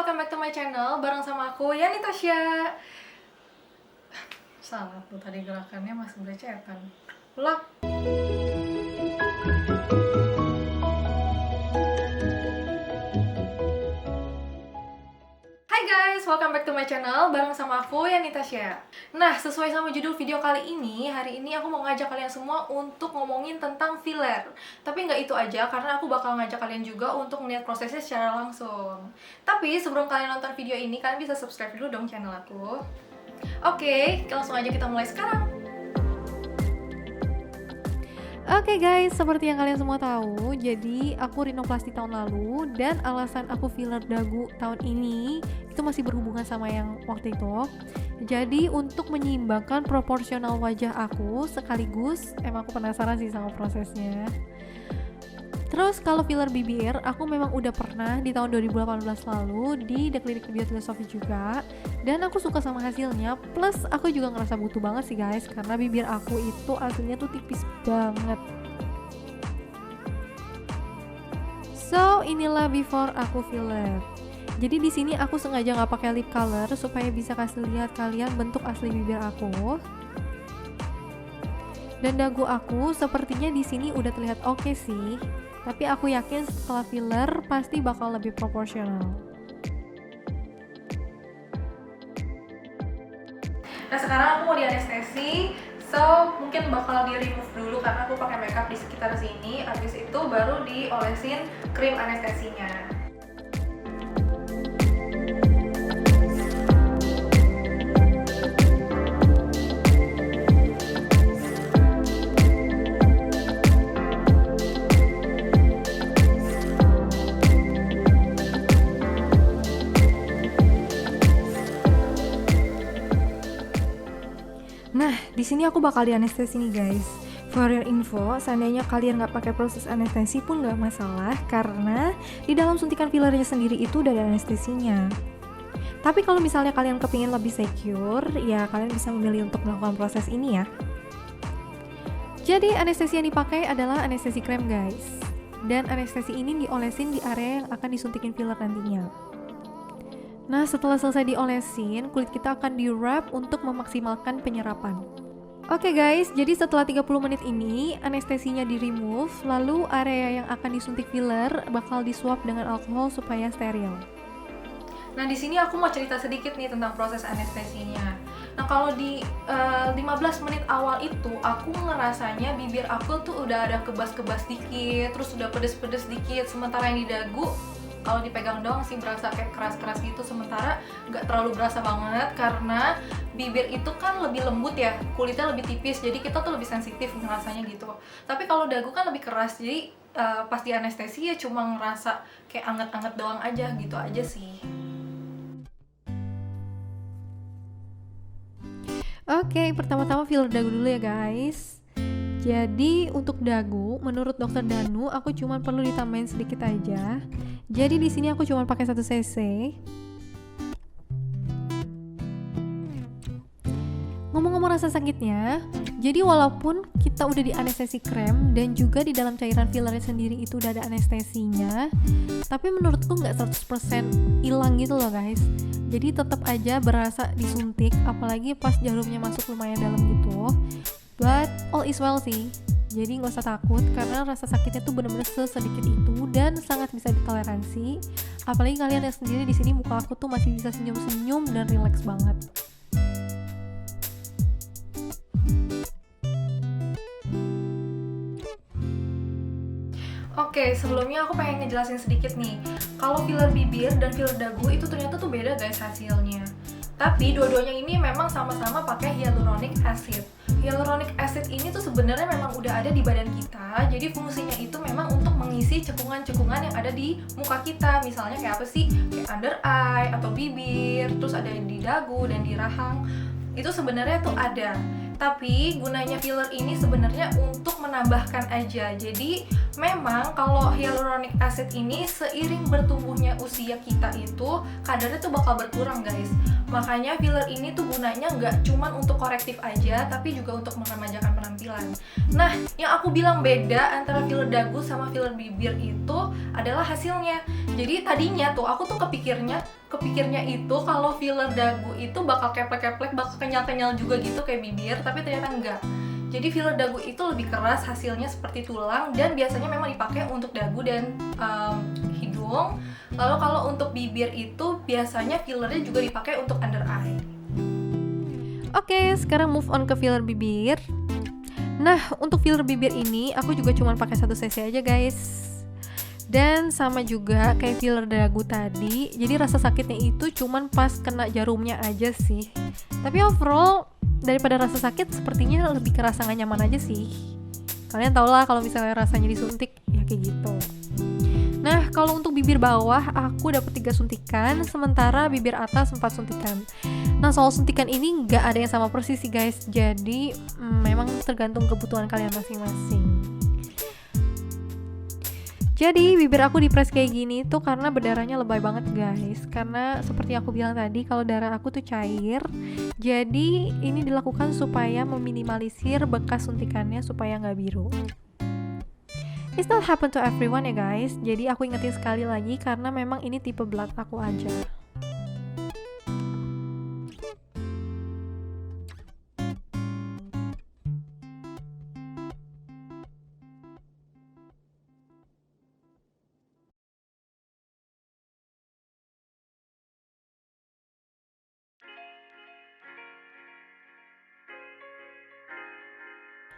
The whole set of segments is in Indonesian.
welcome back to my channel bareng sama aku Yani Tasya. Salah tuh tadi gerakannya masih belecetan. Ulang. Hai guys, welcome back to my channel bareng sama aku Yani Tasya. Nah, sesuai sama judul video kali ini, hari ini aku mau ngajak kalian semua untuk ngomongin tentang filler. Tapi nggak itu aja, karena aku bakal ngajak kalian juga untuk melihat prosesnya secara langsung. Tapi sebelum kalian nonton video ini, kalian bisa subscribe dulu dong channel aku. Oke, langsung aja kita mulai sekarang. Oke guys, seperti yang kalian semua tahu, jadi aku rinoplasti tahun lalu dan alasan aku filler dagu tahun ini itu masih berhubungan sama yang waktu itu. Jadi untuk menyeimbangkan proporsional wajah aku sekaligus, emang aku penasaran sih sama prosesnya. Terus kalau filler bibir, aku memang udah pernah di tahun 2018 lalu di The Clinic Beauty Sophie juga. Dan aku suka sama hasilnya, plus aku juga ngerasa butuh banget sih guys, karena bibir aku itu aslinya tuh tipis banget. So, inilah before aku filler. Jadi di sini aku sengaja nggak pakai lip color supaya bisa kasih lihat kalian bentuk asli bibir aku. Dan dagu aku sepertinya di sini udah terlihat oke sih. Tapi aku yakin setelah filler pasti bakal lebih proporsional. Nah sekarang aku mau di anestesi, so mungkin bakal di remove dulu karena aku pakai makeup di sekitar sini. Habis itu baru diolesin krim anestesinya. Nah, di sini aku bakal di anestesi nih guys. For your info, seandainya kalian nggak pakai proses anestesi pun nggak masalah karena di dalam suntikan fillernya sendiri itu udah ada anestesinya. Tapi kalau misalnya kalian kepingin lebih secure, ya kalian bisa memilih untuk melakukan proses ini ya. Jadi anestesi yang dipakai adalah anestesi krem guys. Dan anestesi ini diolesin di area yang akan disuntikin filler nantinya. Nah, setelah selesai diolesin, kulit kita akan di-wrap untuk memaksimalkan penyerapan. Oke guys, jadi setelah 30 menit ini, anestesinya di-remove, lalu area yang akan disuntik filler bakal disuap dengan alkohol supaya steril. Nah, di sini aku mau cerita sedikit nih tentang proses anestesinya. Nah, kalau di 15 menit awal itu, aku ngerasanya bibir aku tuh udah ada kebas-kebas dikit, terus udah pedes-pedes dikit, sementara yang di dagu kalau dipegang doang sih berasa kayak keras-keras gitu, sementara nggak terlalu berasa banget karena bibir itu kan lebih lembut ya, kulitnya lebih tipis, jadi kita tuh lebih sensitif ngerasanya gitu. Tapi kalau dagu kan lebih keras, jadi pas di anestesi ya cuma ngerasa kayak anget-anget doang aja gitu aja sih. Oke, pertama-tama filler dagu dulu ya guys. Jadi untuk dagu, menurut dokter Danu, aku cuma perlu ditambahin sedikit aja. Jadi di sini aku cuma pakai 1 cc. Ngomong-ngomong rasa sakitnya, jadi walaupun kita udah di anestesi krem dan juga di dalam cairan fillernya sendiri itu udah ada anestesinya, tapi menurutku nggak 100% hilang gitu loh guys. Jadi tetap aja berasa disuntik, apalagi pas jarumnya masuk lumayan dalam gitu. But all is well sih, jadi nggak usah takut karena rasa sakitnya tuh bener-bener sesedikit itu dan sangat bisa ditoleransi. Apalagi kalian lihat sendiri di sini muka aku tuh masih bisa senyum-senyum dan relax banget. Oke, sebelumnya aku pengen ngejelasin sedikit nih. Kalau filler bibir dan filler dagu itu ternyata tuh beda guys hasilnya. Tapi dua-duanya ini memang sama-sama pakai hyaluronic acid. Hyaluronic acid ini tuh sebenarnya memang udah ada di badan kita. Jadi fungsinya itu memang untuk mengisi cekungan-cekungan yang ada di muka kita. Misalnya kayak apa sih? Kayak under eye atau bibir, terus ada di dagu dan di rahang. Itu sebenarnya tuh ada. Tapi gunanya filler ini sebenarnya untuk menambahkan aja. Jadi Memang kalau hyaluronic acid ini seiring bertumbuhnya usia kita itu kadarnya tuh bakal berkurang guys. Makanya filler ini tuh gunanya nggak cuman untuk korektif aja, tapi juga untuk meremajakan penampilan. Nah, yang aku bilang beda antara filler dagu sama filler bibir itu adalah hasilnya. Jadi tadinya tuh aku tuh kepikirnya itu kalau filler dagu itu bakal keplek-keplek, bakal kenyal-kenyal juga gitu kayak bibir, tapi ternyata enggak. Jadi filler dagu itu lebih keras, hasilnya seperti tulang, dan biasanya memang dipakai untuk dagu dan hidung. Lalu kalau untuk bibir itu biasanya fillernya juga dipakai untuk under eye. Oke, sekarang move on ke filler bibir. Nah, untuk filler bibir ini aku juga cuma pakai 1 cc aja guys. Dan sama juga kayak filler dagu tadi, jadi rasa sakitnya itu cuman pas kena jarumnya aja sih. Tapi overall daripada rasa sakit sepertinya lebih kerasa gak nyaman aja sih. Kalian tau lah kalau misalnya rasanya disuntik ya kayak gitu. Nah, kalau untuk bibir bawah aku dapat 3 suntikan, sementara bibir atas 4 suntikan. Nah, soal suntikan ini nggak ada yang sama persis sih guys, jadi memang tergantung kebutuhan kalian masing-masing. Jadi bibir aku dipres kayak gini tuh karena berdarahnya lebay banget guys. Karena seperti aku bilang tadi, kalau darah aku tuh cair. Jadi ini dilakukan supaya meminimalisir bekas suntikannya supaya nggak biru. It's not happen to everyone ya guys. Jadi aku ingetin sekali lagi karena memang ini tipe blood aku aja.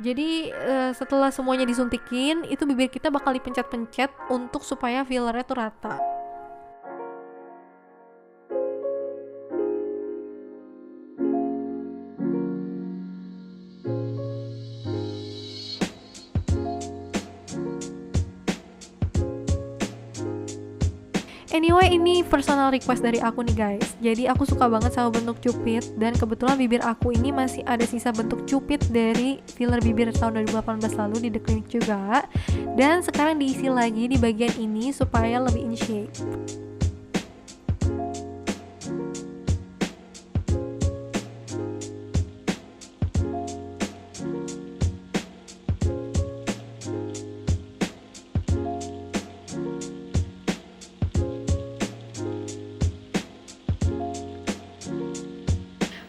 Jadi setelah semuanya disuntikin, itu bibir kita bakal dipencet-pencet untuk supaya fillernya tuh rata. Anyway, ini personal request dari aku nih guys. Jadi aku suka banget sama bentuk cupid, dan kebetulan bibir aku ini masih ada sisa bentuk cupid dari filler bibir tahun 2018 lalu di The Clinique juga. Dan sekarang diisi lagi di bagian ini supaya lebih in shape.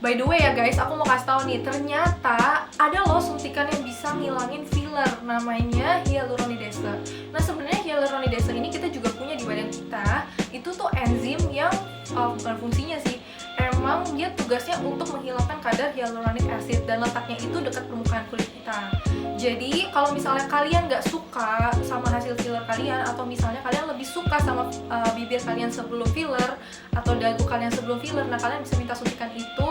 By the way ya guys, aku mau kasih tahu nih, ternyata ada loh suntikan yang bisa ngilangin filler, namanya hyaluronidase. Nah sebenarnya hyaluronidase ini kita juga punya di badan kita. Itu tuh enzim yang bukan fungsinya sih, emang dia tugasnya untuk menghilangkan kadar hyaluronic acid, dan letaknya itu dekat permukaan kulit kita. Jadi kalau misalnya kalian nggak suka sama hasil filler kalian, atau misalnya kalian lebih suka sama bibir kalian sebelum filler atau dagu kalian sebelum filler, nah kalian bisa minta suntikan itu.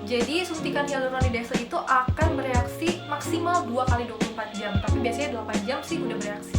Jadi suntikan hyaluronidase itu akan bereaksi maksimal 2 kali 24 jam, tapi biasanya 8 jam sih udah bereaksi.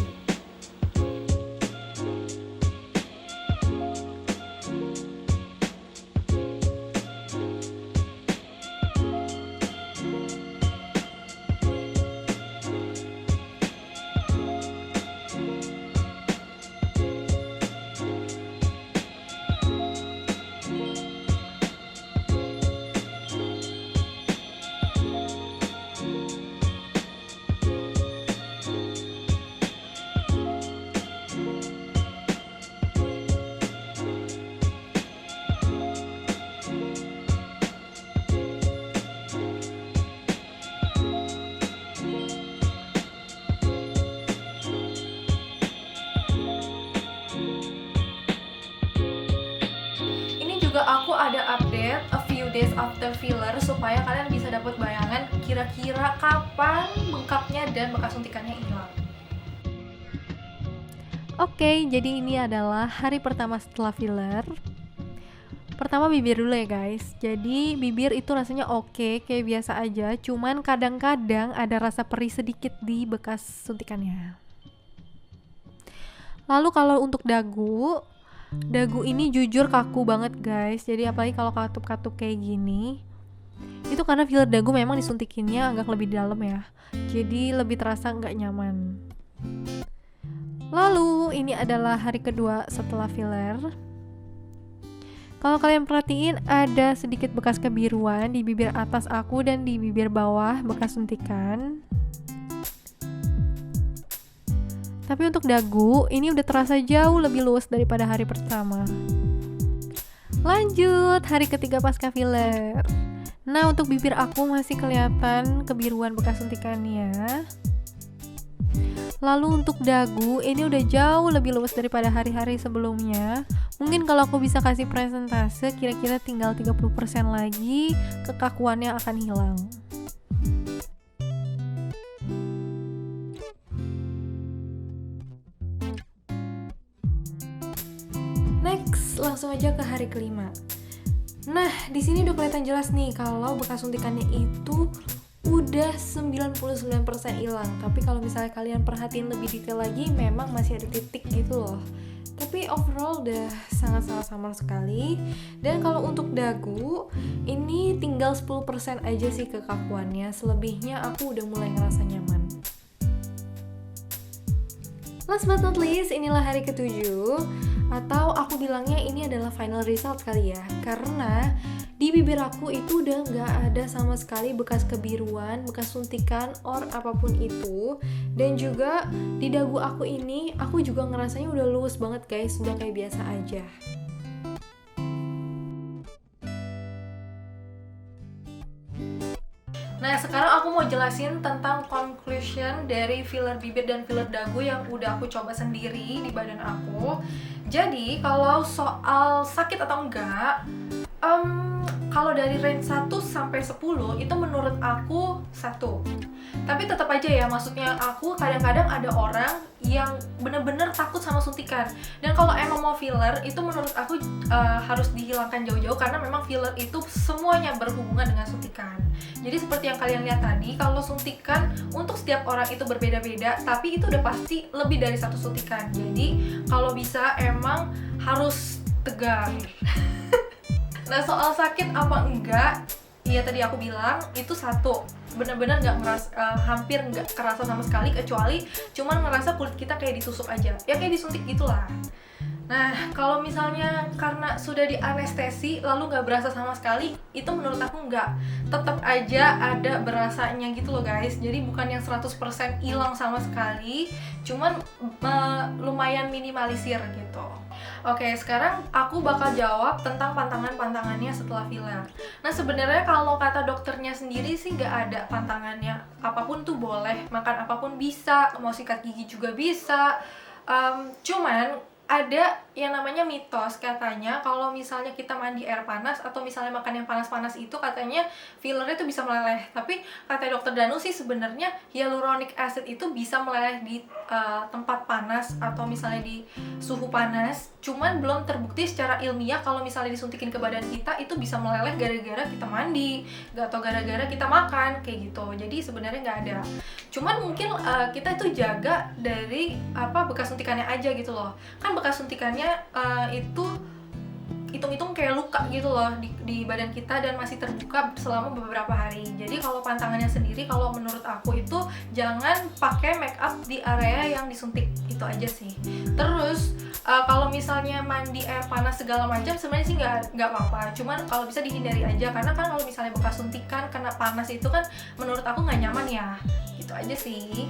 Juga aku ada update a few days after filler supaya kalian bisa dapat bayangan kira-kira kapan bengkaknya dan bekas suntikannya hilang. Oke, jadi ini adalah hari pertama setelah filler. Pertama bibir dulu ya guys. Jadi bibir itu rasanya oke, kayak biasa aja, cuman kadang-kadang ada rasa perih sedikit di bekas suntikannya. Lalu kalau untuk dagu ini jujur kaku banget guys. Jadi apalagi kalau katup-katup kayak gini, itu karena filler dagu memang disuntikinnya agak lebih dalam ya, jadi lebih terasa nggak nyaman. Lalu ini adalah hari kedua setelah filler. Kalau kalian perhatiin ada sedikit bekas kebiruan di bibir atas aku dan di bibir bawah bekas suntikan. Tapi untuk dagu ini udah terasa jauh lebih luas daripada hari pertama. Lanjut, hari ketiga pasca filler. Nah, untuk bibir aku masih kelihatan kebiruan bekas suntikannya. Lalu untuk dagu ini udah jauh lebih luas daripada hari-hari sebelumnya. Mungkin kalau aku bisa kasih presentase, kira-kira tinggal 30% lagi kekakuannya akan hilang. Next, langsung aja ke hari kelima. Nah, di sini udah kelihatan jelas nih kalau bekas suntikannya itu udah 99% hilang. Tapi kalau misalnya kalian perhatiin lebih detail lagi, memang masih ada titik gitu loh. Tapi overall udah sangat-sangat samar sekali. Dan kalau untuk dagu, ini tinggal 10% aja sih kekakuannya. Selebihnya aku udah mulai ngerasa nyaman. Last but not least, inilah hari ketujuh. Atau aku bilangnya ini adalah final result kali ya. Karena di bibir aku itu udah gak ada sama sekali bekas kebiruan, bekas suntikan, or apapun itu. Dan juga di dagu aku ini, aku juga ngerasanya udah luwes banget guys, udah kayak biasa aja. Nah, sekarang aku mau jelasin tentang conclusion dari filler bibir dan filler dagu yang udah aku coba sendiri di badan aku. Jadi, kalau soal sakit atau enggak, kalau dari range 1 sampai 10 itu menurut aku 1. Tapi tetap aja ya, maksudnya aku kadang-kadang ada orang yang bener-bener takut sama suntikan. Dan kalau emang mau filler, itu menurut aku harus dihilangkan jauh-jauh karena memang filler itu semuanya berhubungan dengan suntikan. Jadi seperti yang kalian lihat tadi, kalau suntikan untuk setiap orang itu berbeda-beda, tapi itu udah pasti lebih dari 1 suntikan. Jadi kalau bisa emang harus tegar. Nah, soal sakit apa enggak, iya tadi aku bilang itu 1, bener-bener nggak ngerasa, hampir nggak kerasa sama sekali, kecuali cuman ngerasa kulit kita kayak ditusuk aja, ya kayak disuntik gitulah. Nah, kalau misalnya karena sudah di anestesi lalu nggak berasa sama sekali, itu menurut aku nggak, tetap aja ada berasanya gitu loh guys. Jadi bukan yang 100% hilang sama sekali, cuman lumayan minimalisir gitu. Oke, sekarang aku bakal jawab tentang pantangan-pantangannya setelah filler. Nah, sebenarnya kalau kata dokternya sendiri sih nggak ada pantangannya. Apapun tuh boleh, makan apapun bisa, mau sikat gigi juga bisa. Cuman ada yang namanya mitos, katanya kalau misalnya kita mandi air panas atau misalnya makan yang panas-panas itu katanya fillernya itu bisa meleleh. Tapi kata dokter Danu sih sebenarnya hyaluronic acid itu bisa meleleh di tempat panas atau misalnya di suhu panas. Cuman belum terbukti secara ilmiah kalau misalnya disuntikin ke badan kita itu bisa meleleh gara-gara kita mandi atau gara-gara kita makan kayak gitu. Jadi sebenarnya nggak ada. Cuman mungkin kita itu jaga dari bekas suntikannya aja gitu loh. Kan bekas suntikannya itu hitung-hitung kayak luka gitu loh di badan kita dan masih terbuka selama beberapa hari. Jadi kalau pantangannya sendiri, kalau menurut aku itu jangan pakai make up di area yang disuntik, itu aja sih. Terus kalau misalnya mandi air panas segala macam sebenarnya sih nggak apa-apa. Cuman kalau bisa dihindari aja, karena kan kalau misalnya bekas suntikan kena panas itu kan menurut aku nggak nyaman ya. Itu aja sih.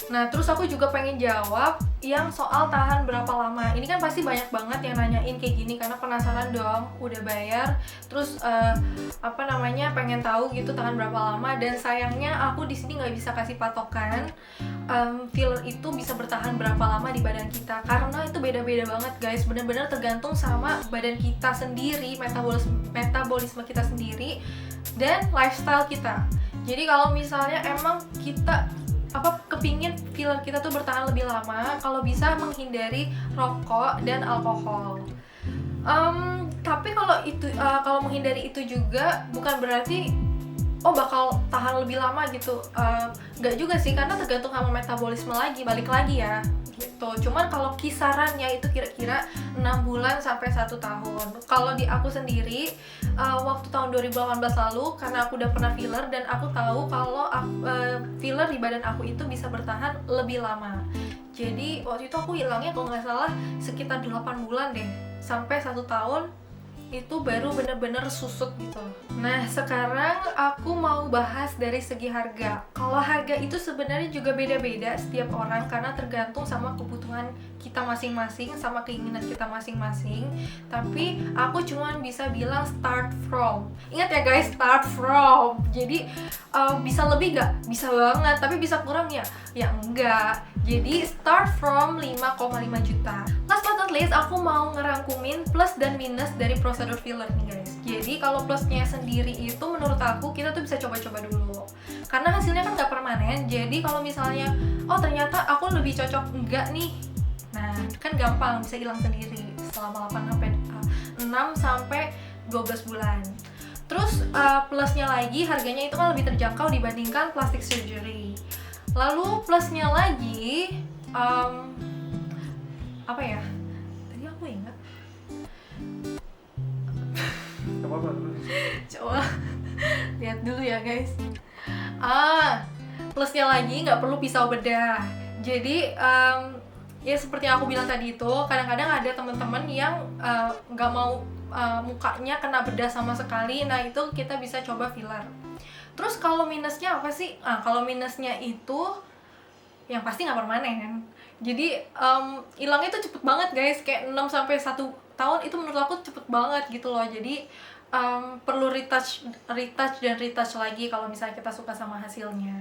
Nah, terus aku juga pengen jawab yang soal tahan berapa lama. Ini kan pasti banyak banget yang nanyain kayak gini karena penasaran dong, udah bayar, terus pengen tahu gitu tahan berapa lama. Dan sayangnya aku di sini nggak bisa kasih patokan filler itu bisa bertahan berapa lama di badan kita, karena itu beda-beda banget guys. Bener-bener tergantung sama badan kita sendiri, metabolisme kita sendiri, dan lifestyle kita. Jadi kalau misalnya emang kita kepingin filler kita tuh bertahan lebih lama, kalau bisa menghindari rokok dan alkohol. Tapi kalau menghindari itu juga bukan berarti bakal tahan lebih lama gitu. Nggak juga sih, karena tergantung sama metabolisme lagi, balik lagi ya gitu. Cuman kalau kisarannya itu kira-kira 6 bulan sampai 1 tahun. Kalau di aku sendiri waktu tahun 2018 lalu, karena aku udah pernah filler dan aku tahu kalau filler di badan aku itu bisa bertahan lebih lama. Jadi waktu itu aku hilangnya kalau nggak salah sekitar 8 bulan deh, sampai 1 tahun itu baru bener-bener susut gitu. Nah sekarang aku mau bahas dari segi harga. Kalau harga itu sebenarnya juga beda-beda setiap orang karena tergantung sama kebutuhan kita masing-masing, sama keinginan kita masing-masing. Tapi aku cuman bisa bilang start from. Ingat ya guys, start from. Jadi bisa lebih gak? Bisa banget, tapi bisa kurang ya? Ya enggak. Jadi start from 5,5 juta. Last but not least, aku mau ngerangkumin plus dan minus dari prosedur filler nih guys. Jadi kalau plusnya sendiri itu menurut aku kita tuh bisa coba-coba dulu. Karena hasilnya kan nggak permanen. Jadi kalau misalnya, oh ternyata aku lebih cocok enggak nih. Nah, kan gampang bisa hilang sendiri selama 6 sampai 12 bulan. Terus plusnya lagi harganya itu kan lebih terjangkau dibandingkan plastic surgery. Lalu plusnya lagi apa ya? Tadi aku ingat. Apa-apa. Coba lihat dulu ya guys. Plusnya lagi nggak perlu pisau bedah. Jadi ya seperti yang aku bilang tadi itu, kadang-kadang ada teman-teman yang nggak mau mukanya kena bedah sama sekali. Nah itu kita bisa coba filler. Terus kalau minusnya apa sih? Kalau minusnya itu yang pasti nggak permanen. Jadi hilangnya tuh cepet banget guys, kayak 6 sampai 1 tahun itu menurut aku cepet banget gitu loh. Jadi perlu retouch dan retouch lagi kalau misalnya kita suka sama hasilnya.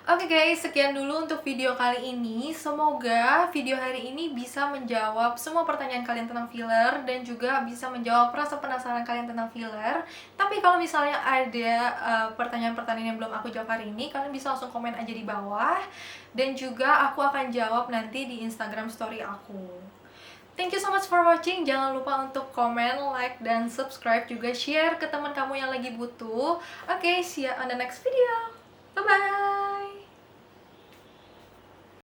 Oke guys, sekian dulu untuk video kali ini. Semoga video hari ini bisa menjawab semua pertanyaan kalian tentang filler dan juga bisa menjawab rasa penasaran kalian tentang filler. Tapi kalau misalnya ada pertanyaan-pertanyaan yang belum aku jawab hari ini, kalian bisa langsung komen aja di bawah. Dan juga aku akan jawab nanti di Instagram story aku. Thank you so much for watching. Jangan lupa untuk komen, like, dan subscribe. Juga share ke teman kamu yang lagi butuh. Oke, see you on the next video. Bye-bye.